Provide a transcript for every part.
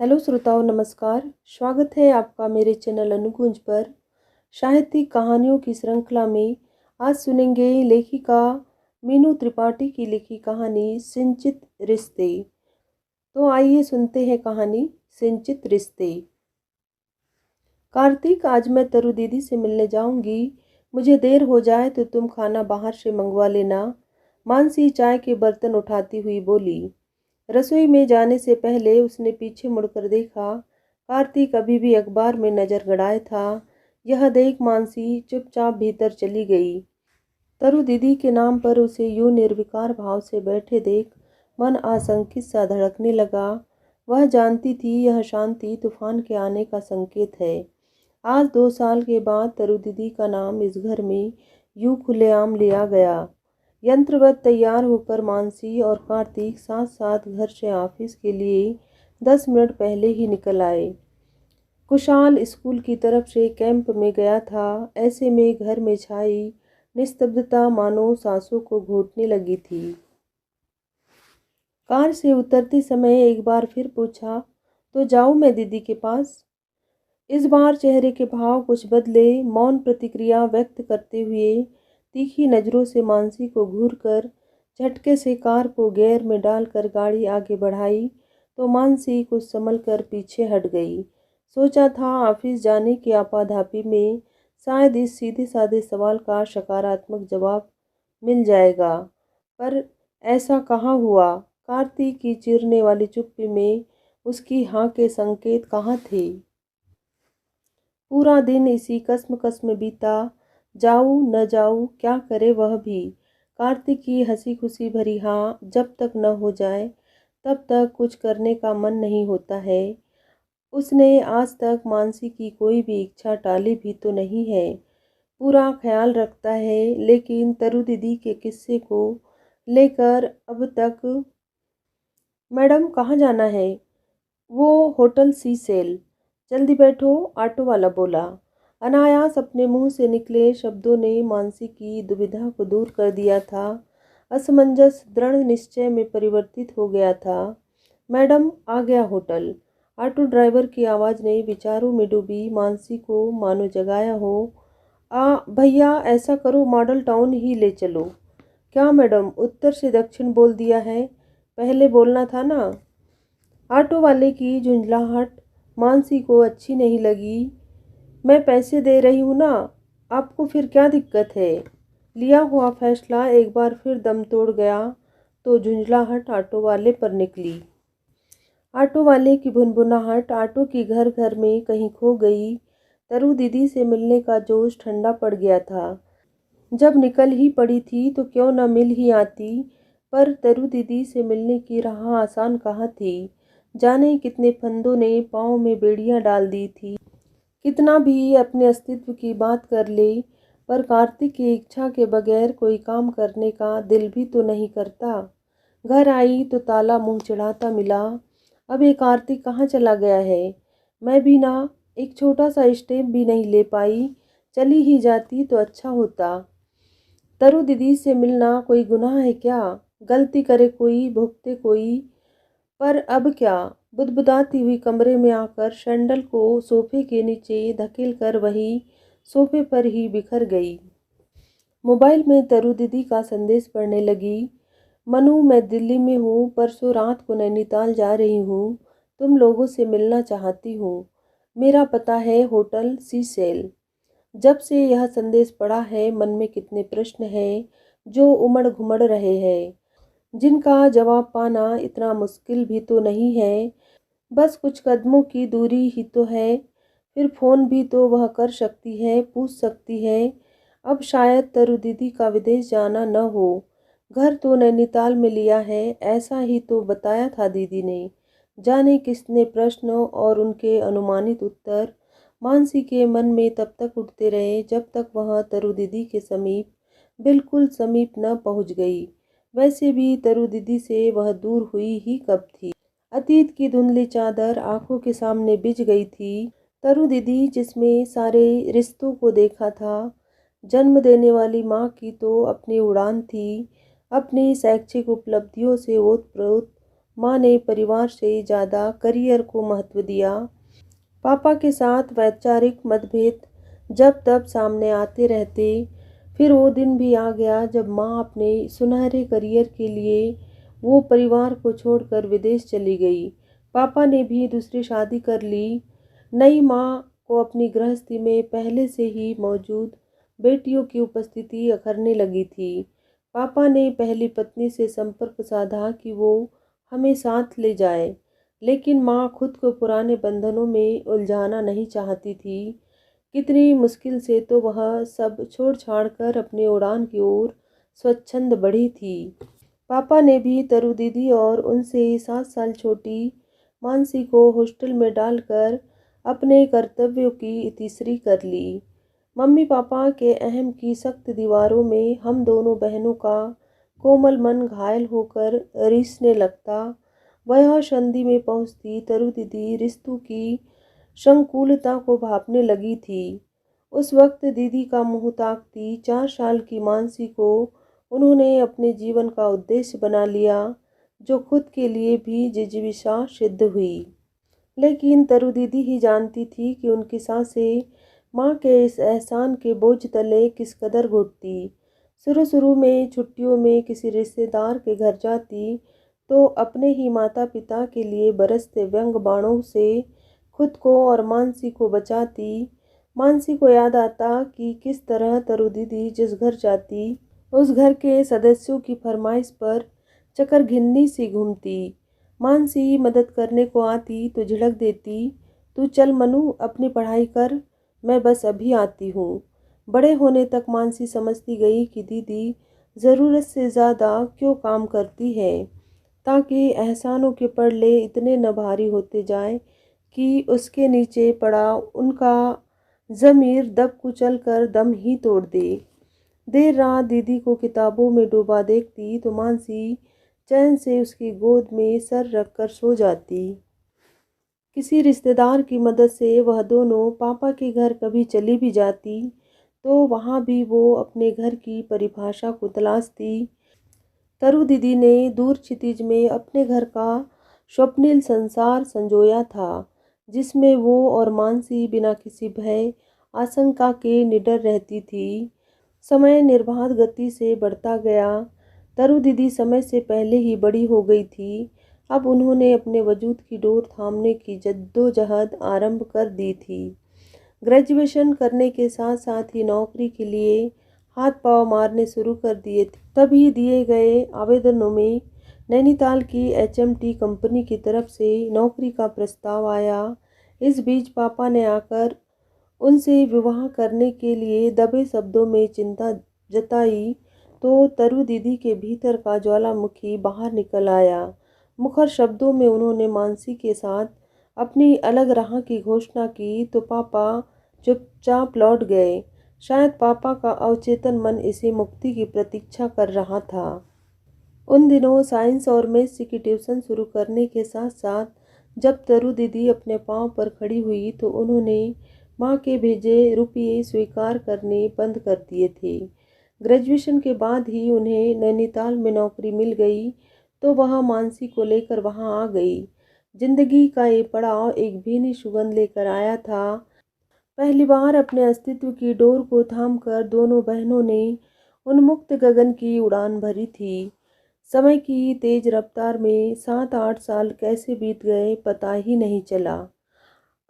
Hello श्रोताओं, नमस्कार। स्वागत है आपका मेरे चैनल अनुगुंज पर। साहित्यिक कहानियों की श्रृंखला में आज सुनेंगे लेखिका मीनू त्रिपाठी की लिखी कहानी सिंचित रिश्ते। तो आइए सुनते हैं कहानी सिंचित रिश्ते। कार्तिक, आज मैं तरु दीदी से मिलने जाऊंगी। मुझे देर हो जाए तो तुम खाना बाहर से मंगवा लेना। मानसी चाय के बर्तन उठाती हुई बोली। रसोई में जाने से पहले उसने पीछे मुड़कर देखा। कार्तिक अभी भी अखबार में नजर गड़ाए था। यह देख मानसी चुपचाप भीतर चली गई। तरु दीदी के नाम पर उसे यूं निर्विकार भाव से बैठे देख मन आशंकित सा धड़कने लगा। वह जानती थी यह शांति तूफान के आने का संकेत है। आज 2 साल के बाद तरु दीदी का नाम इस घर में यूं खुलेआम लिया गया। यंत्रवत तैयार होकर मानसी और कार्तिक साथ साथ घर से ऑफिस के लिए 10 मिनट पहले ही निकल आए। कुशाल स्कूल की तरफ से कैंप में गया था। ऐसे में घर में छाई निस्तब्धता मानो सांसों को घोटने लगी थी। कार से उतरते समय एक बार फिर पूछा, तो जाऊं मैं दीदी के पास? इस बार चेहरे के भाव कुछ बदले। मौन प्रतिक्रिया व्यक्त करते हुए तीखी नज़रों से मानसी को घूरकर झटके से कार को गियर में डालकर गाड़ी आगे बढ़ाई तो मानसी कुछ संभल कर पीछे हट गई। सोचा था ऑफिस जाने की आपाधापी में शायद इस सीधे साधे सवाल का सकारात्मक जवाब मिल जाएगा, पर ऐसा कहाँ हुआ। कार्तिक की चीरने वाली चुप्पी में उसकी हाँ के संकेत कहाँ थे। पूरा दिन इसी कसम में बीता। जाऊं न जाऊं, क्या करे वह भी। कार्तिक की हंसी खुशी भरी हाँ जब तक न हो जाए तब तक कुछ करने का मन नहीं होता है। उसने आज तक मानसी की कोई भी इच्छा टाली भी तो नहीं है। पूरा ख्याल रखता है, लेकिन तरु दीदी के किस्से को लेकर अब तक। मैडम, कहाँ जाना है? वो होटल सीसेल। जल्दी बैठो, ऑटो वाला बोला। अनायास अपने मुंह से निकले शब्दों ने मानसी की दुविधा को दूर कर दिया था। असमंजस दृढ़ निश्चय में परिवर्तित हो गया था। मैडम, आ गया होटल। ऑटो ड्राइवर की आवाज़ ने विचारों में डूबी मानसी को मानो जगाया हो। भैया, ऐसा करो, मॉडल टाउन ही ले चलो। क्या मैडम, उत्तर से दक्षिण बोल दिया है, पहले बोलना था ना। ऑटो वाले की झुंझलाहट मानसी को अच्छी नहीं लगी। मैं पैसे दे रही हूँ ना, आपको फिर क्या दिक्कत है। लिया हुआ फैसला एक बार फिर दम तोड़ गया तो झुंझलाहट ऑटो वाले पर निकली। ऑटो वाले की भुनभुनाहट ऑटो की घर घर में कहीं खो गई। तरु दीदी से मिलने का जोश ठंडा पड़ गया था। जब निकल ही पड़ी थी तो क्यों न मिल ही आती, पर तरु दीदी से मिलने की राह आसान कहाँ थी। जाने कितने फंदों ने पाँव में बेड़ियां डाल दी थी। कितना भी अपने अस्तित्व की बात कर ले, पर कार्तिक की इच्छा के बगैर कोई काम करने का दिल भी तो नहीं करता। घर आई तो ताला मुंह चढ़ाता मिला। अब ये कार्तिक कहाँ चला गया है। मैं भी ना एक छोटा सा स्टेप भी नहीं ले पाई। चली ही जाती तो अच्छा होता। तरु दीदी से मिलना कोई गुनाह है क्या? गलती करे कोई, भुगते कोई, पर अब क्या। बुदबुदाती हुई कमरे में आकर शैंडल को सोफे के नीचे धकेल कर वही सोफे पर ही बिखर गई। मोबाइल में तरु दीदी का संदेश पढ़ने लगी। मनु, मैं दिल्ली में हूँ, परसों रात को नैनीताल जा रही हूँ। तुम लोगों से मिलना चाहती हूँ। मेरा पता है होटल सीसेल। जब से यह संदेश पढ़ा है मन में कितने प्रश्न हैं जो उमड़ घुमड़ रहे हैं, जिनका जवाब पाना इतना मुश्किल भी तो नहीं है। बस कुछ कदमों की दूरी ही तो है। फिर फ़ोन भी तो वह कर सकती है, पूछ सकती है। अब शायद तरु दीदी का विदेश जाना न हो। घर तो नैनीताल में लिया है, ऐसा ही तो बताया था दीदी ने। जाने किसने प्रश्न और उनके अनुमानित उत्तर मानसी के मन में तब तक उठते रहे जब तक वह तरु दीदी के समीप, बिल्कुल समीप न पहुंच गई। वैसे भी तरु दीदी से वह दूर हुई ही कब थी। अतीत की धुंधली चादर आंखों के सामने बिछ गई थी। तरु दीदी जिसमें सारे रिश्तों को देखा था, जन्म देने वाली माँ की तो अपनी उड़ान थी, अपनी शैक्षिक उपलब्धियों से ओतप्रोत माँ ने परिवार से ज़्यादा करियर को महत्व दिया। पापा के साथ वैचारिक मतभेद जब तब सामने आते रहते। फिर वो दिन भी आ गया जब माँ अपने सुनहरे करियर के लिए वो परिवार को छोड़कर विदेश चली गई। पापा ने भी दूसरी शादी कर ली। नई माँ को अपनी गृहस्थी में पहले से ही मौजूद बेटियों की उपस्थिति अखरने लगी थी। पापा ने पहली पत्नी से संपर्क साधा कि वो हमें साथ ले जाए, लेकिन माँ खुद को पुराने बंधनों में उलझाना नहीं चाहती थी। कितनी मुश्किल से तो वह सब छोड़ छाड़ कर अपनी उड़ान की ओर स्वच्छंद बढ़ी थी। पापा ने भी तरु दीदी और उनसे 7 साल छोटी मानसी को हॉस्टल में डालकर अपने कर्तव्यों की तीसरी कर ली। मम्मी पापा के अहम की सख्त दीवारों में हम दोनों बहनों का कोमल मन घायल होकर रिसने लगता। वह संधि में पहुंचती तरु दीदी रिश्तों की संकुलता को भांपने लगी थी। उस वक्त दीदी का मुंह ताकती 4 साल की मानसी को उन्होंने अपने जीवन का उद्देश्य बना लिया, जो खुद के लिए भी जिजीविषा सिद्ध हुई। लेकिन तरु दीदी ही जानती थी कि उनकी सांसें माँ के इस एहसान के बोझ तले किस कदर घुटती। शुरू शुरू में छुट्टियों में किसी रिश्तेदार के घर जाती तो अपने ही माता पिता के लिए बरसते व्यंग बाणों से खुद को और मानसी को बचाती। मानसी को याद आता कि किस तरह तरु दीदी जिस घर जाती उस घर के सदस्यों की फरमाइश पर चक्कर घिन्नी सी घूमती। मानसी मदद करने को आती तो झिड़क देती, तू चल मनु अपनी पढ़ाई कर, मैं बस अभी आती हूँ। बड़े होने तक मानसी समझती गई कि दीदी ज़रूरत से ज़्यादा क्यों काम करती है, ताकि एहसानों के पड़ले इतने न भारी होते जाए कि उसके नीचे पड़ा उनका ज़मीर दब कुचल कर दम ही तोड़ दे। देर रात दीदी को किताबों में डूबा देखती तो मानसी चैन से उसकी गोद में सर रखकर सो जाती। किसी रिश्तेदार की मदद से वह दोनों पापा के घर कभी चली भी जाती तो वहाँ भी वो अपने घर की परिभाषा को तलाशती। तरु दीदी ने दूर क्षितिज में अपने घर का स्वप्निल संसार संजोया था, जिसमें वो और मानसी बिना किसी भय आशंका के निडर रहती थी। समय निर्बाध गति से बढ़ता गया। तरु दीदी समय से पहले ही बड़ी हो गई थी। अब उन्होंने अपने वजूद की डोर थामने की जद्दोजहद आरंभ कर दी थी। ग्रेजुएशन करने के साथ साथ ही नौकरी के लिए हाथ पांव मारने शुरू कर दिए थे। तभी दिए गए आवेदनों में नैनीताल की HMT कंपनी की तरफ से नौकरी का प्रस्ताव आया। इस बीच पापा ने आकर उनसे विवाह करने के लिए दबे शब्दों में चिंता जताई तो तरु दीदी के भीतर का ज्वालामुखी बाहर निकल आया। मुखर शब्दों में उन्होंने मानसी के साथ अपनी अलग राह की घोषणा की तो पापा चुपचाप लौट गए। शायद पापा का अवचेतन मन इसे मुक्ति की प्रतीक्षा कर रहा था। उन दिनों साइंस और मैथ्स की ट्यूशन शुरू करने के साथ साथ जब तरु दीदी अपने पांव पर खड़ी हुई तो उन्होंने माँ के भेजे रुपये स्वीकार करने बंद कर दिए थे। ग्रेजुएशन के बाद ही उन्हें नैनीताल में नौकरी मिल गई तो वह मानसी को लेकर वहां आ गई। जिंदगी का ये पड़ाव एक भीनी सुगंध लेकर आया था। पहली बार अपने अस्तित्व की डोर को थामकर दोनों बहनों ने उन्मुक्त गगन की उड़ान भरी थी। समय की तेज रफ्तार में 7-8 साल कैसे बीत गए पता ही नहीं चला।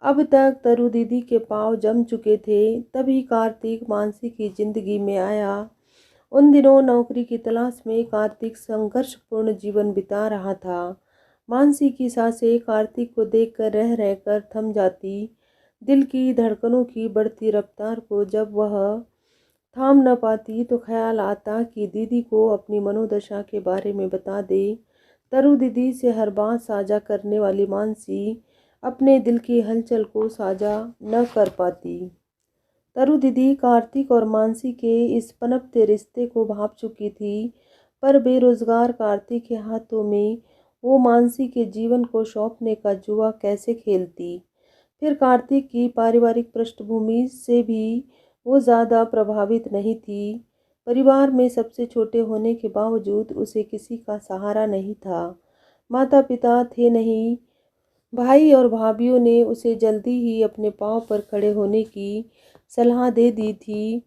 अब तक तरु दीदी के पांव जम चुके थे, तभी कार्तिक मानसी की जिंदगी में आया। उन दिनों नौकरी की तलाश में कार्तिक संघर्षपूर्ण जीवन बिता रहा था। मानसी की सांसें कार्तिक को देखकर रह रहकर थम जाती। दिल की धड़कनों की बढ़ती रफ्तार को जब वह थाम न पाती तो ख्याल आता कि दीदी को अपनी मनोदशा के बारे में बता दे। तरु दीदी से हर बात साझा करने वाली मानसी अपने दिल की हलचल को साझा न कर पाती। तरु दीदी कार्तिक और मानसी के इस पनपते रिश्ते को भांप चुकी थी, पर बेरोजगार कार्तिक के हाथों में वो मानसी के जीवन को सौंपने का जुआ कैसे खेलती। फिर कार्तिक की पारिवारिक पृष्ठभूमि से भी वो ज़्यादा प्रभावित नहीं थी। परिवार में सबसे छोटे होने के बावजूद उसे किसी का सहारा नहीं था। माता पिता थे नहीं। भाई और भाभीियों ने उसे जल्दी ही अपने पाँव पर खड़े होने की सलाह दे दी थी।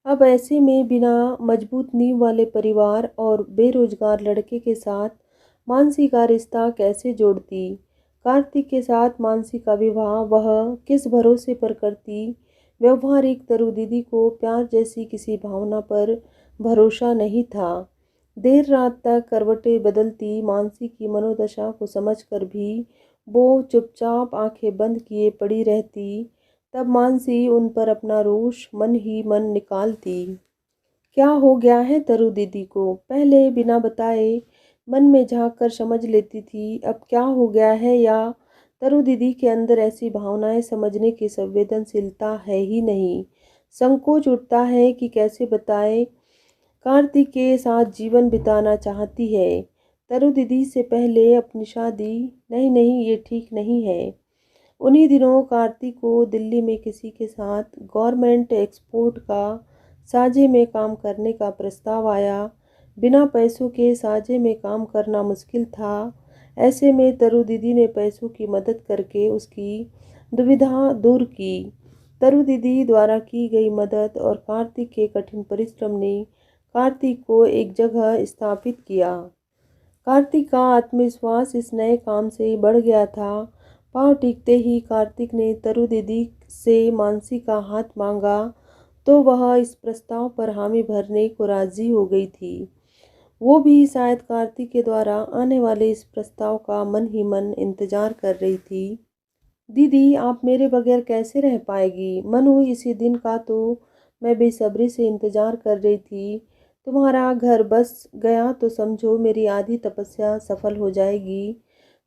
अब ऐसे में बिना मजबूत नींव वाले परिवार और बेरोजगार लड़के के साथ मानसी का रिश्ता कैसे जोड़ती? कार्तिक के साथ मानसी का विवाह वह किस भरोसे पर करती? व्यवहारिक तरु दीदी को प्यार जैसी किसी भावना पर भरोसा नहीं था। देर रात तक करवटें बदलती मानसी की मनोदशा को समझकर भी वो चुपचाप आंखें बंद किए पड़ी रहती। तब मानसी उन पर अपना रोष मन ही मन निकालती। क्या हो गया है तरु दीदी को? पहले बिना बताए मन में झांक कर समझ लेती थी, अब क्या हो गया है? या तरु दीदी के अंदर ऐसी भावनाएं समझने की संवेदनशीलता है ही नहीं? संकोच उठता है कि कैसे बताए। कार्तिक के साथ जीवन बिताना चाहती है तरु दीदी से पहले अपनी शादी। नहीं नहीं, ये ठीक नहीं है। उन्हीं दिनों कार्तिक को दिल्ली में किसी के साथ गवर्नमेंट एक्सपोर्ट का साझे में काम करने का प्रस्ताव आया। बिना पैसों के साझे में काम करना मुश्किल था। ऐसे में तरु दीदी ने पैसों की मदद करके उसकी दुविधा दूर की। तरु दीदी द्वारा की गई मदद और कार्तिक के कठिन परिश्रम ने कार्तिक को एक जगह स्थापित किया। कार्तिक का आत्मविश्वास इस नए काम से बढ़ गया था। पाँव टिकते ही कार्तिक ने तरु दीदी से मानसी का हाथ मांगा तो वह इस प्रस्ताव पर हामी भरने को राजी हो गई थी। वो भी शायद कार्तिक के द्वारा आने वाले इस प्रस्ताव का मन ही मन इंतजार कर रही थी। दीदी, आप मेरे बगैर कैसे रह पाएगी? मनु, इसी दिन का तो मैं बेसब्री से इंतजार कर रही थी। तुम्हारा घर बस गया तो समझो मेरी आधी तपस्या सफल हो जाएगी।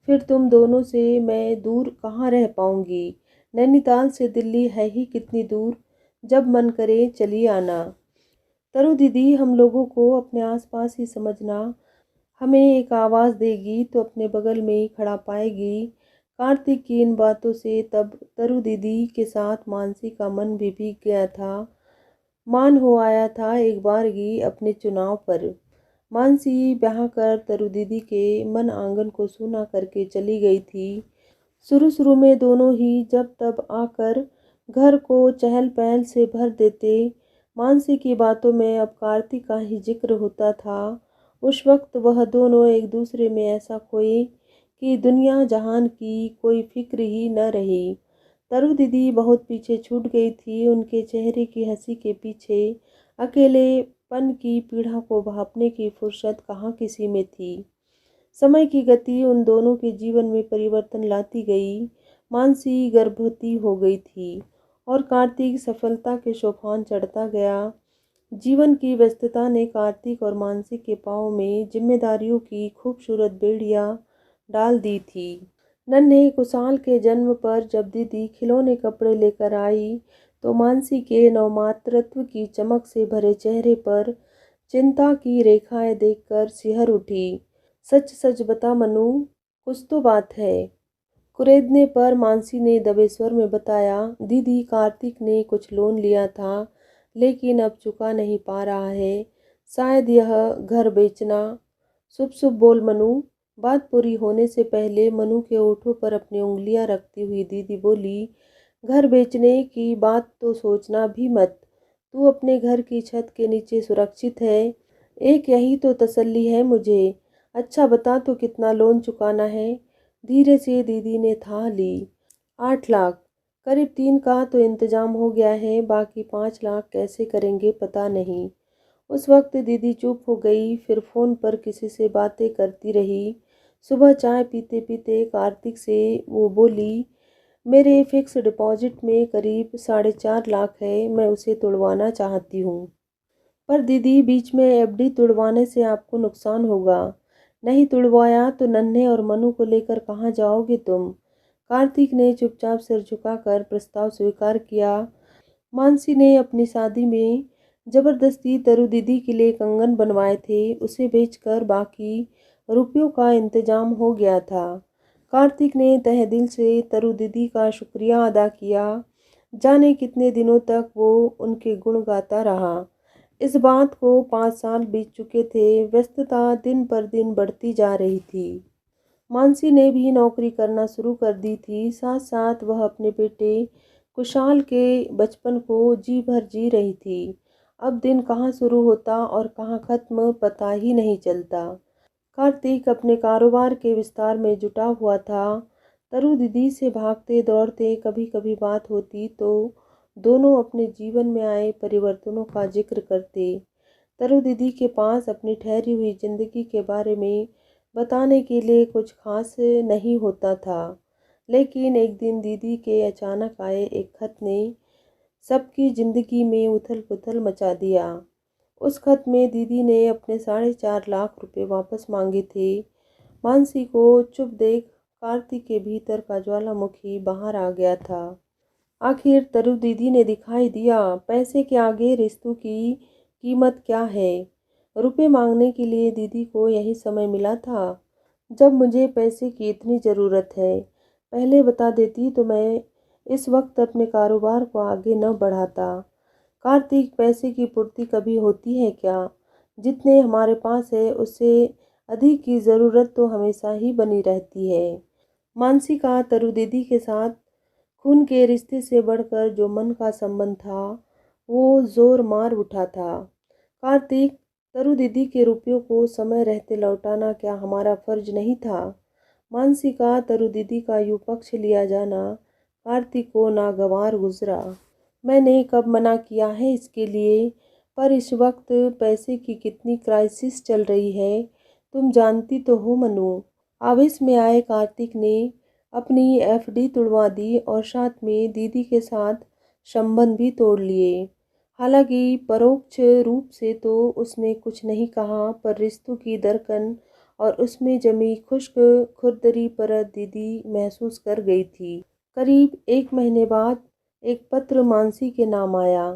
फिर तुम दोनों से मैं दूर कहाँ रह पाऊंगी? नैनीताल से दिल्ली है ही कितनी दूर, जब मन करे चली आना। तरु दीदी, हम लोगों को अपने आसपास ही समझना। हमें एक आवाज़ देगी तो अपने बगल में ही खड़ा पाएगी। कार्तिक की इन बातों से तब तरु दीदी के साथ मानसी का मन भी भीग गया था। मान हो आया था एक बारगी अपने चुनाव पर। मानसी ब्याह कर तरु दीदी के मन आंगन को सूना करके चली गई थी। शुरू शुरू में दोनों ही जब तब आकर घर को चहल पहल से भर देते। मानसी की बातों में अब कार्तिक का ही जिक्र होता था। उस वक्त वह दोनों एक दूसरे में ऐसा खोए कि दुनिया जहान की कोई फिक्र ही न रही। तरु दीदी बहुत पीछे छूट गई थी। उनके चेहरे की हंसी के पीछे अकेलेपन की पीड़ा को भांपने की फुर्सत कहाँ किसी में थी। समय की गति उन दोनों के जीवन में परिवर्तन लाती गई। मानसी गर्भवती हो गई थी और कार्तिक सफलता के सोपान चढ़ता गया। जीवन की व्यस्तता ने कार्तिक और मानसी के पांव में जिम्मेदारियों की खूबसूरत बेड़ियां डाल दी थी। नन्हे कुशाल के जन्म पर जब दीदी खिलौने कपड़े लेकर आई तो मानसी के नवमातृत्व की चमक से भरे चेहरे पर चिंता की रेखाएं देखकर सिहर उठी। सच सच बता मनु, कुछ तो बात है। कुरेदने पर मानसी ने दबे स्वर में बताया, दीदी, कार्तिक ने कुछ लोन लिया था लेकिन अब चुका नहीं पा रहा है। शायद यह घर बेचना। शुभ शुभ बोल मनु। बात पूरी होने से पहले मनु के होठों पर अपनी उंगलियां रखती हुई दीदी बोली, घर बेचने की बात तो सोचना भी मत। तू अपने घर की छत के नीचे सुरक्षित है। एक यही तो तसल्ली है मुझे। अच्छा बता तो कितना लोन चुकाना है? धीरे से दीदी ने था ली। 8 लाख। करीब 3 का तो इंतजाम हो गया है, बाकी 5 लाख कैसे करेंगे पता नहीं। उस वक्त दीदी चुप हो गई, फिर फ़ोन पर किसी से बातें करती रही। सुबह चाय पीते पीते कार्तिक से वो बोली, मेरे फिक्स डिपॉजिट में करीब 4.5 लाख है, मैं उसे तुड़वाना चाहती हूँ। पर दीदी, बीच में एफडी तुड़वाने से आपको नुकसान होगा। नहीं तुड़वाया तो नन्हे और मनु को लेकर कहाँ जाओगे तुम? कार्तिक ने चुपचाप सिर झुकाकर प्रस्ताव स्वीकार किया। मानसी ने अपनी शादी में जबरदस्ती तरु दीदी के लिए कंगन बनवाए थे, उसे बेचकर बाकी रुपयों का इंतजाम हो गया था। कार्तिक ने तहे दिल से तरु दीदी का शुक्रिया अदा किया। जाने कितने दिनों तक वो उनके गुण गाता रहा। इस बात को 5 साल बीत चुके थे। व्यस्तता दिन पर दिन बढ़ती जा रही थी। मानसी ने भी नौकरी करना शुरू कर दी थी। साथ साथ वह अपने बेटे कुशाल के बचपन को जी भर जी रही थी। अब दिन कहाँ शुरू होता और कहाँ खत्म पता ही नहीं चलता। कार्तिक अपने कारोबार के विस्तार में जुटा हुआ था। तरु दीदी से भागते दौड़ते कभी कभी बात होती तो दोनों अपने जीवन में आए परिवर्तनों का जिक्र करते। तरु दीदी के पास अपनी ठहरी हुई जिंदगी के बारे में बताने के लिए कुछ खास नहीं होता था, लेकिन एक दिन दीदी के अचानक आए एक खत ने सबकी जिंदगी में उथल पुथल मचा दिया। उस खत में दीदी ने अपने 4.5 लाख रुपए वापस मांगे थे। मानसी को चुप देख कार्तिक के भीतर का ज्वालामुखी बाहर आ गया था। आखिर तरु दीदी ने दिखाई दिया। पैसे के आगे रिश्तों की कीमत क्या है। रुपए मांगने के लिए दीदी को यही समय मिला था जब मुझे पैसे की इतनी ज़रूरत है। पहले बता देती तो मैं इस वक्त अपने कारोबार को आगे न बढ़ाता। कार्तिक, पैसे की पूर्ति कभी होती है क्या? जितने हमारे पास है उससे अधिक की ज़रूरत तो हमेशा ही बनी रहती है। मानसी का तरु दीदी के साथ खून के रिश्ते से बढ़कर जो मन का संबंध था वो जोर मार उठा था। कार्तिक, तरु दीदी के रुपयों को समय रहते लौटाना क्या हमारा फर्ज नहीं था? मानसी का तरु दीदी का यूं पक्ष लिया जाना कार्तिक को नागवार गुजरा। मैंने कब मना किया है इसके लिए? पर इस वक्त पैसे की कितनी क्राइसिस चल रही है तुम जानती तो हो मनु। आवेश में आए कार्तिक ने अपनी एफडी तुड़वा दी और साथ में दीदी के साथ संबंध भी तोड़ लिए। हालांकि परोक्ष रूप से तो उसने कुछ नहीं कहा, पर रिश्तों की दरकन और उसमें जमी खुश्क खुरदरी परत दीदी महसूस कर गई थी। करीब 1 महीने बाद एक पत्र मानसी के नाम आया।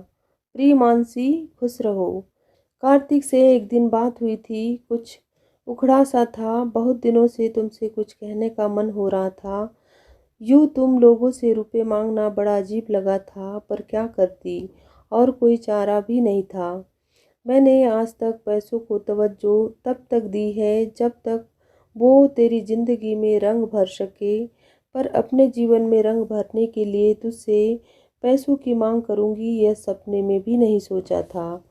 प्रिय मानसी, खुश रहो। कार्तिक से एक दिन बात हुई थी। कुछ उखड़ा सा था। बहुत दिनों से तुमसे कुछ कहने का मन हो रहा था। यूँ तुम लोगों से रुपए मांगना बड़ा अजीब लगा था, पर क्या करती, और कोई चारा भी नहीं था। मैंने आज तक पैसों को तवज्जो तब तक दी है जब तक वो तेरी जिंदगी में रंग भर सके, पर अपने जीवन में रंग भरने के लिए तुझसे पैसों की मांग करूंगी यह सपने में भी नहीं सोचा था।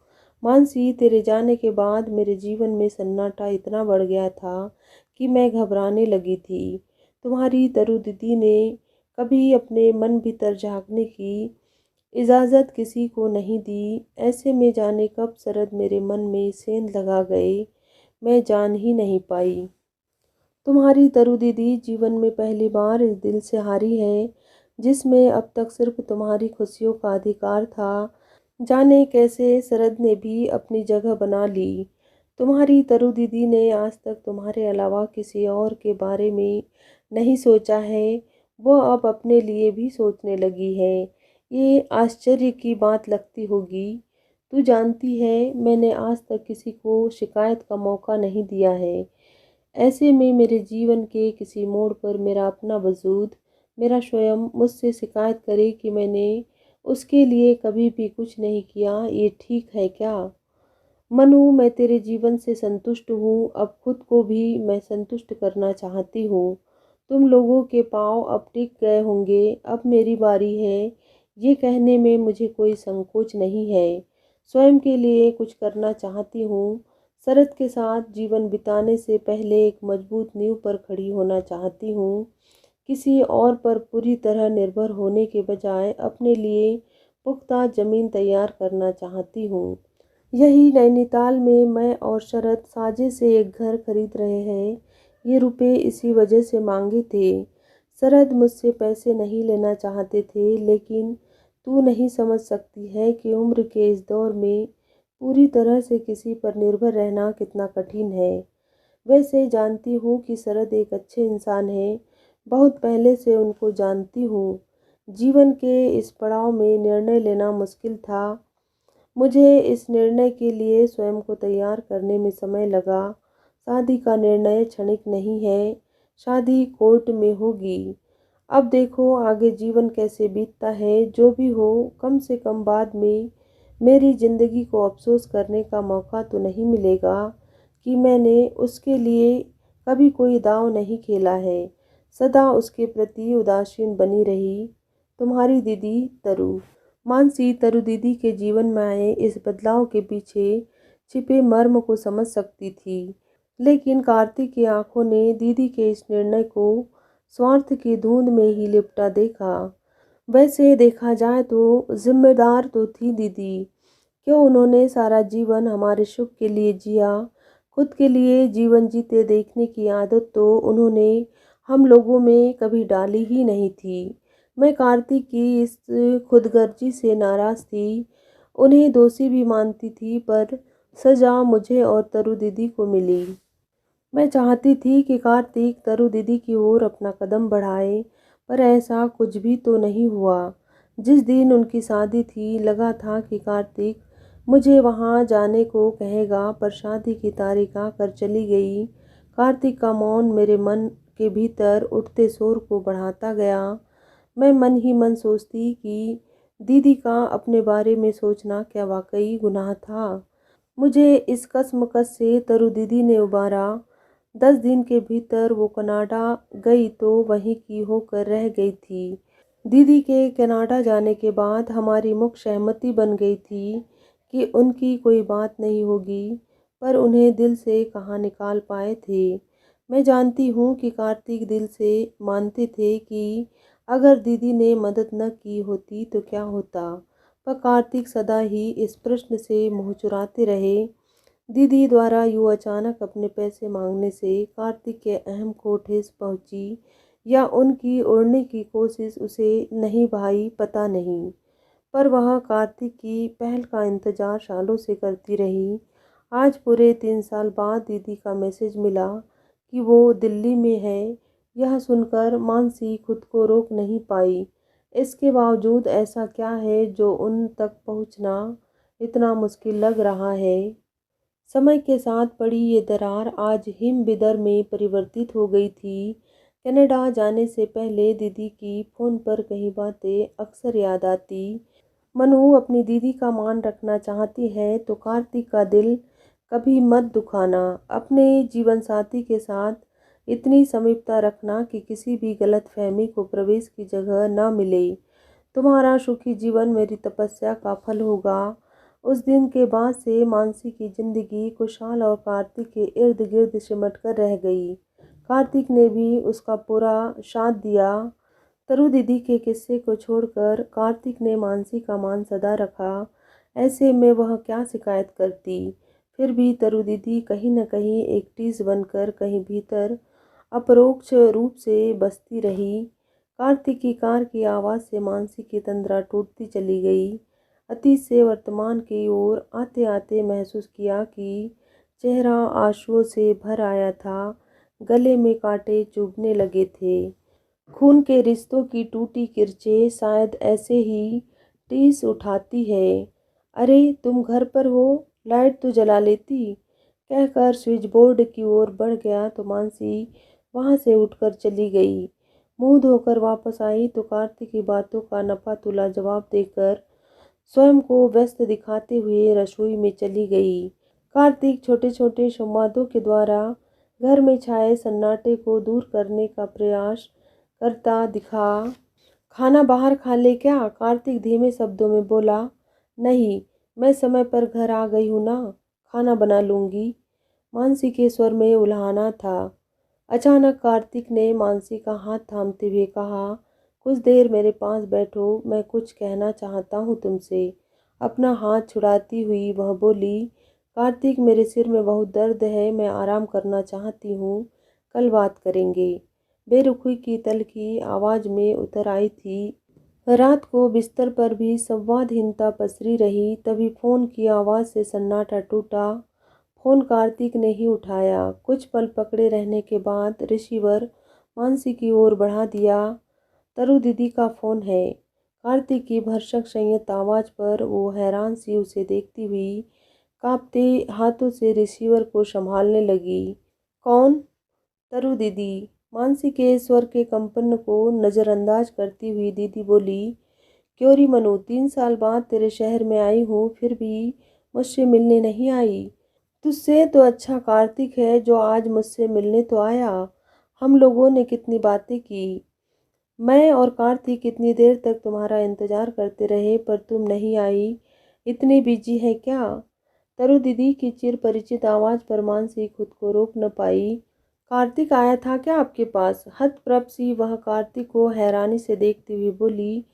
मानसी, तेरे जाने के बाद मेरे जीवन में सन्नाटा इतना बढ़ गया था कि मैं घबराने लगी थी। तुम्हारी तरु दीदी ने कभी अपने मन भीतर झांकने की इजाज़त किसी को नहीं दी। ऐसे में जाने कब शरद मेरे मन में सेंध लगा गए, मैं जान ही नहीं पाई। तुम्हारी तरु दीदी जीवन में पहली बार इस दिल से हारी है जिसमें अब तक सिर्फ तुम्हारी खुशियों का अधिकार था। जाने कैसे शरद ने भी अपनी जगह बना ली। तुम्हारी तरु दीदी ने आज तक तुम्हारे अलावा किसी और के बारे में नहीं सोचा है। वो अब अपने लिए भी सोचने लगी है। ये आश्चर्य की बात लगती होगी। तू जानती है, मैंने आज तक किसी को शिकायत का मौका नहीं दिया है। ऐसे में मेरे जीवन के किसी मोड़ पर मेरा अपना वजूद, मेरा स्वयं मुझसे शिकायत करे कि मैंने उसके लिए कभी भी कुछ नहीं किया, ये ठीक है क्या? मनु, मैं तेरे जीवन से संतुष्ट हूँ। अब खुद को भी मैं संतुष्ट करना चाहती हूँ। तुम लोगों के पाँव अब टिक गए होंगे, अब मेरी बारी है। ये कहने में मुझे कोई संकोच नहीं है। स्वयं के लिए कुछ करना चाहती हूँ। शरद के साथ जीवन बिताने से पहले एक मजबूत नींव पर खड़ी होना चाहती हूँ। किसी और पर पूरी तरह निर्भर होने के बजाय अपने लिए पुख्ता जमीन तैयार करना चाहती हूँ। यही नैनीताल में मैं और शरद साझे से एक घर खरीद रहे हैं। ये रुपए इसी वजह से मांगे थे। शरद मुझसे पैसे नहीं लेना चाहते थे, लेकिन तू नहीं समझ सकती है कि उम्र के इस दौर में पूरी तरह से किसी पर निर्भर रहना कितना कठिन है। वैसे जानती हूँ कि शरद एक अच्छे इंसान है। बहुत पहले से उनको जानती हूँ। जीवन के इस पड़ाव में निर्णय लेना मुश्किल था। मुझे इस निर्णय के लिए स्वयं को तैयार करने में समय लगा। शादी का निर्णय क्षणिक नहीं है। शादी कोर्ट में होगी। अब देखो आगे जीवन कैसे बीतता है। जो भी हो, कम से कम बाद में मेरी ज़िंदगी को अफसोस करने का मौका तो नहीं मिलेगा कि मैंने उसके लिए कभी कोई दाव नहीं खेला है, सदा उसके प्रति उदासीन बनी रही। तुम्हारी दीदी तरु। मानसी तरु दीदी के जीवन में आए इस बदलाव के पीछे छिपे मर्म को समझ सकती थी, लेकिन कार्तिक की आंखों ने दीदी के इस निर्णय को स्वार्थ की धुंध में ही लिपटा देखा। वैसे देखा जाए तो जिम्मेदार तो थी दीदी। क्यों उन्होंने सारा जीवन हमारे सुख के लिए जिया, खुद के लिए जीवन जीते देखने की आदत तो उन्होंने हम लोगों में कभी डाली ही नहीं थी। मैं कार्तिक की इस खुदगर्जी से नाराज थी, उन्हें दोषी भी मानती थी, पर सजा मुझे और तरु दीदी को मिली। मैं चाहती थी कि कार्तिक तरु दीदी की ओर अपना कदम बढ़ाए, पर ऐसा कुछ भी तो नहीं हुआ। जिस दिन उनकी शादी थी लगा था कि कार्तिक मुझे वहां जाने को कहेगा, पर शादी की तारीख आकर चली गई। कार्तिक का मौन मेरे मन के भीतर उठते शोर को बढ़ाता गया। मैं मन ही मन सोचती कि दीदी का अपने बारे में सोचना क्या वाकई गुनाह था। मुझे इस कशमकश से तरु दीदी ने उबारा। 10 दिन के भीतर वो कनाडा गई तो वहीं की होकर रह गई थी। दीदी के कनाडा जाने के बाद हमारी मुख्य सहमति बन गई थी कि उनकी कोई बात नहीं होगी, पर उन्हें दिल से कहाँ निकाल पाए थे। मैं जानती हूँ कि कार्तिक दिल से मानते थे कि अगर दीदी ने मदद न की होती तो क्या होता, पर कार्तिक सदा ही इस प्रश्न से मुँह चुराते रहे। दीदी द्वारा यूँ अचानक अपने पैसे मांगने से कार्तिक के अहम को ठेस पहुंची या उनकी उड़ने की कोशिश उसे नहीं भाई पता नहीं, पर वह कार्तिक की पहल का इंतजार सालों से करती रही। आज पूरे 3 साल बाद दीदी का मैसेज मिला कि वो दिल्ली में है। यह सुनकर मानसी खुद को रोक नहीं पाई। इसके बावजूद ऐसा क्या है जो उन तक पहुंचना इतना मुश्किल लग रहा है। समय के साथ पड़ी ये दरार आज हिम बिदर में परिवर्तित हो गई थी। कनाडा जाने से पहले दीदी की फ़ोन पर कई बातें अक्सर याद आती। मनु अपनी दीदी का मान रखना चाहती है तो कार्तिक का दिल कभी मत दुखाना। अपने जीवन साथी के साथ इतनी समीपता रखना कि किसी भी गलत फहमी को प्रवेश की जगह न मिले। तुम्हारा सुखी जीवन मेरी तपस्या का फल होगा। उस दिन के बाद से मानसी की जिंदगी खुशहाल और कार्तिक के इर्द गिर्द सिमट कर रह गई। कार्तिक ने भी उसका पूरा साथ दिया। तरु दीदी के किस्से को छोड़कर कार्तिक ने मानसी का मान सदा रखा। ऐसे में वह क्या शिकायत करती। फिर भी तरु दीदी कहीं न कहीं एक टीस बनकर कहीं भीतर अपरोक्ष रूप से बसती रही। कार्तिक की कार की आवाज़ से मानसी की तंद्रा टूटती चली गई। अतीत से वर्तमान की ओर आते आते महसूस किया कि चेहरा आंसुओं से भर आया था, गले में कांटे चुभने लगे थे। खून के रिश्तों की टूटी किरचें शायद ऐसे ही टीस उठाती है। अरे तुम घर पर हो, लाइट तो जला लेती, कहकर स्विच बोर्ड की ओर बढ़ गया तो मानसी वहां से उठकर चली गई। मुंह धोकर वापस आई तो कार्तिक की बातों का नपा तुला जवाब देकर स्वयं को व्यस्त दिखाते हुए रसोई में चली गई। कार्तिक छोटे छोटे संवादों के द्वारा घर में छाए सन्नाटे को दूर करने का प्रयास करता दिखा। खाना बाहर खा ले क्या? कार्तिक धीमे शब्दों में बोला। नहीं, मैं समय पर घर आ गई हूँ ना, खाना बना लूँगी। मानसी के स्वर में उल्हाना था। अचानक कार्तिक ने मानसी का हाथ थामते हुए कहा, कुछ देर मेरे पास बैठो, मैं कुछ कहना चाहता हूँ तुमसे। अपना हाथ छुड़ाती हुई वह बोली, कार्तिक मेरे सिर में बहुत दर्द है, मैं आराम करना चाहती हूँ, कल बात करेंगे। बेरुखी की तल्खी आवाज़ में उतर आई थी। रात को बिस्तर पर भी संवादहीनता पसरी रही। तभी फ़ोन की आवाज़ से सन्नाटा टूटा। फ़ोन कार्तिक ने ही उठाया। कुछ पल पकड़े रहने के बाद रिसीवर मानसी की ओर बढ़ा दिया। तरु दीदी का फ़ोन है। कार्तिक की भरसक संयत आवाज़ पर वो हैरान सी उसे देखती हुई कांपते हाथों से रिसीवर को संभालने लगी। कौन? तरु दीदी। मानसी के स्वर के कंपन को नज़रअंदाज करती हुई दीदी बोली, क्योरी मनु, 3 साल बाद तेरे शहर में आई हूँ, फिर भी मुझसे मिलने नहीं आई। तुझसे तो अच्छा कार्तिक है जो आज मुझसे मिलने तो आया। हम लोगों ने कितनी बातें की। मैं और कार्तिक कितनी देर तक तुम्हारा इंतज़ार करते रहे पर तुम नहीं आई। इतनी बिजी है क्या? तरु दीदी की चिर परिचित आवाज़ पर मानसी खुद को रोक न पाई। कार्तिक आया था क्या आपके पास? हतप्रभ सी वह कार्तिक को हैरानी से देखती हुई बोली।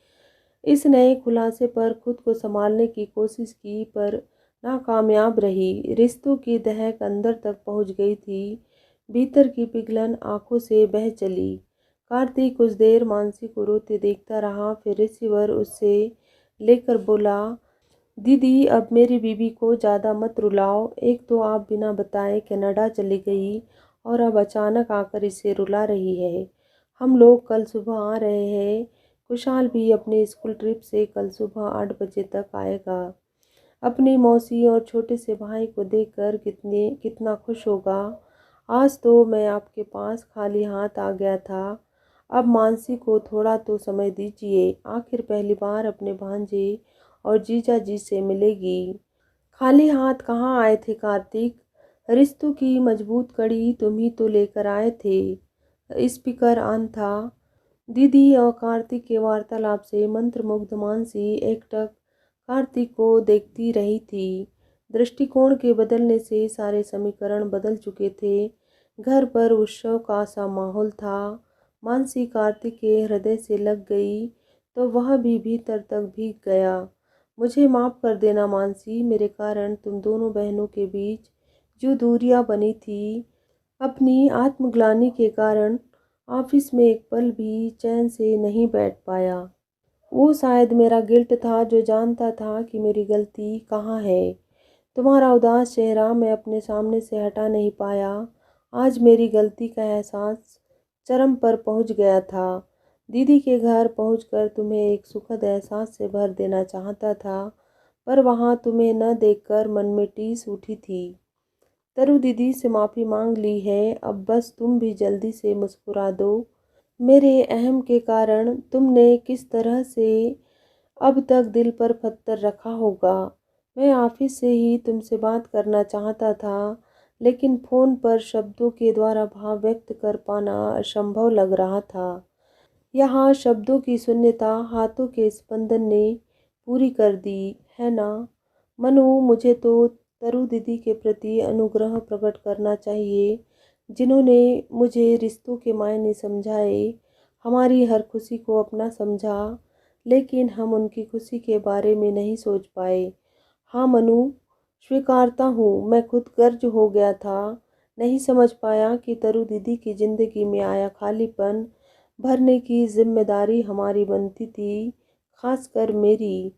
इस नए खुलासे पर खुद को संभालने की कोशिश की पर नाकामयाब रही। रिश्तों की दहक अंदर तक पहुंच गई थी। भीतर की पिघलन आंखों से बह चली। कार्तिक कुछ देर मानसी को रोते देखता रहा, फिर रिसीवर उससे लेकर बोला, दीदी अब मेरी बीबी को ज़्यादा मत रुलाओ। एक तो आप बिना बताए कनाडा चली गई और अब अचानक आकर इसे रुला रही है। हम लोग कल सुबह आ रहे हैं। कुशाल भी अपने स्कूल ट्रिप से कल सुबह 8 बजे तक आएगा। अपनी मौसी और छोटे से भाई को देखकर कितना खुश होगा। आज तो मैं आपके पास खाली हाथ आ गया था। अब मानसी को थोड़ा तो समय दीजिए। आखिर पहली बार अपने भांजे और जीजा जी से मिलेगी। खाली हाथ कहाँ आए थे कार्तिक? रिश्तों की मजबूत कड़ी तुम ही तो लेकर आए थे। स्पीकर ऑन था। दीदी और कार्तिक के वार्तालाप से मंत्रमुग्ध मानसी एकटक कार्तिक को देखती रही थी। दृष्टिकोण के बदलने से सारे समीकरण बदल चुके थे। घर पर उत्सव का सा माहौल था। मानसी कार्तिक के हृदय से लग गई तो वह भी भीतर तक भीग गया। मुझे माफ़ कर देना मानसी, मेरे कारण तुम दोनों बहनों के बीच जो दूरियां बनी थी, अपनी आत्मग्लानि के कारण ऑफिस में एक पल भी चैन से नहीं बैठ पाया। वो शायद मेरा गिल्ट था जो जानता था कि मेरी गलती कहाँ है। तुम्हारा उदास चेहरा मैं अपने सामने से हटा नहीं पाया। आज मेरी गलती का एहसास चरम पर पहुंच गया था। दीदी के घर पहुंचकर तुम्हें एक सुखद एहसास से भर देना चाहता था, पर वहां तुम्हें न देखकर मन में टीस उठी थी। तरु दीदी से माफ़ी मांग ली है, अब बस तुम भी जल्दी से मुस्कुरा दो। मेरे अहम के कारण तुमने किस तरह से अब तक दिल पर पत्थर रखा होगा। मैं ऑफिस से ही तुमसे बात करना चाहता था, लेकिन फ़ोन पर शब्दों के द्वारा भाव व्यक्त कर पाना असंभव लग रहा था। यहाँ शब्दों की शून्यता हाथों के स्पंदन ने पूरी कर दी, है ना? मनु, मुझे तो तरु दीदी के प्रति अनुग्रह प्रकट करना चाहिए, जिन्होंने मुझे रिश्तों के मायने समझाए, हमारी हर खुशी को अपना समझा, लेकिन हम उनकी खुशी के बारे में नहीं सोच पाए। हाँ मनु, स्वीकारता हूँ, मैं खुद गर्ज हो गया था। नहीं समझ पाया कि तरु दीदी की ज़िंदगी में आया खालीपन भरने की जिम्मेदारी हमारी बनती थी, खासकर मेरी।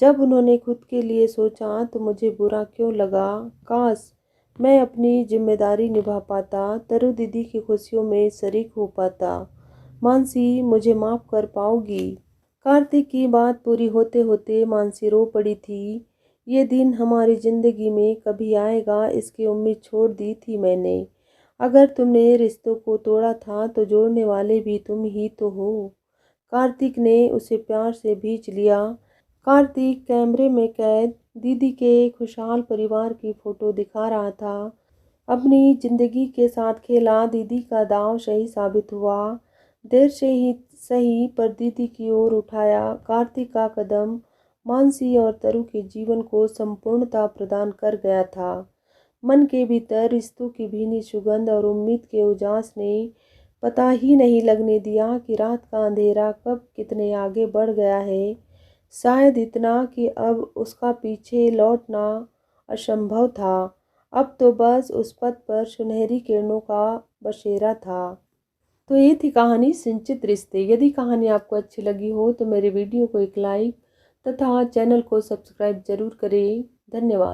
जब उन्होंने खुद के लिए सोचा तो मुझे बुरा क्यों लगा। काश मैं अपनी जिम्मेदारी निभा पाता, तरु दीदी की खुशियों में शरीक हो पाता। मानसी, मुझे माफ़ कर पाओगी? कार्तिक की बात पूरी होते होते मानसी रो पड़ी थी। ये दिन हमारी ज़िंदगी में कभी आएगा इसकी उम्मीद छोड़ दी थी मैंने। अगर तुमने रिश्तों को तोड़ा था तो जोड़ने वाले भी तुम ही तो हो। कार्तिक ने उसे प्यार से भींच लिया। कार्तिक कैमरे में कैद दीदी के खुशहाल परिवार की फोटो दिखा रहा था। अपनी जिंदगी के साथ खेला। दीदी का दांव सही साबित हुआ। देर से ही सही पर दीदी की ओर उठाया कार्तिक का कदम मानसी और तरु के जीवन को संपूर्णता प्रदान कर गया था। मन के भीतर रिश्तों की भीनी सुगंध और उम्मीद के उजास ने पता ही नहीं लगने दिया कि रात का अंधेरा कब कितने आगे बढ़ गया है। शायद इतना कि अब उसका पीछे लौटना असंभव था। अब तो बस उस पथ पर सुनहरी किरणों का बसेरा था। तो ये थी कहानी सिंचित रिश्ते। यदि कहानी आपको अच्छी लगी हो तो मेरे वीडियो को एक लाइक तथा चैनल को सब्सक्राइब जरूर करें। धन्यवाद।